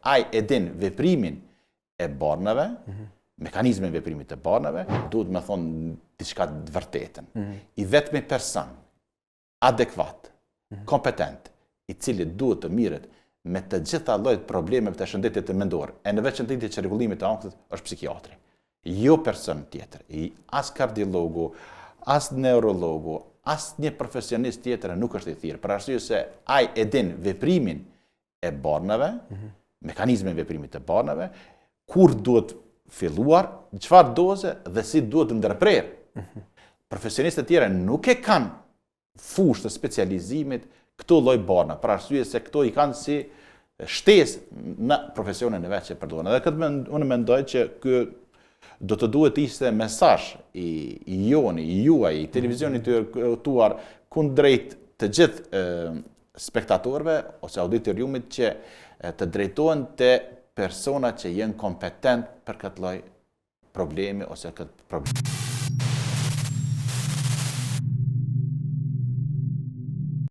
ai e din veprimin e barnave, mekanizmin e veprimit të barnave, duhet me thonë diçka të vërtetën. I vetmi person adekuat, kompetent, i cili duhet të mirët me të gjitha llojet problemeve të shëndetit të mendor, e në veçanërisht të rregullimit të ankthit, është psikiatri. Jo person tjetër, as kardiologu, as neurologu, as një profesionist tjetër nuk është i thirrë, për arsye se ai e din veprimin e barnave, mekanizmin e veprimit të barnave, kur duhet filluar, çfarë doze dhe si duhet ndërprerë. Profesionistët tjerë nuk e kanë fushë të specializimit këto lloj barna, për arsye se këto i kanë si shtesë në profesionin e vet që përdoren. Dhe këtë unë mendoj që ky do të duhet ishte mesazh i joni, i juaj, i televizionit të tuar kundrejt të gjithë spektatorëve ose auditoriumit që të drejtohen te persona që janë kompetent për këtë lloj problemi ose këtë problem.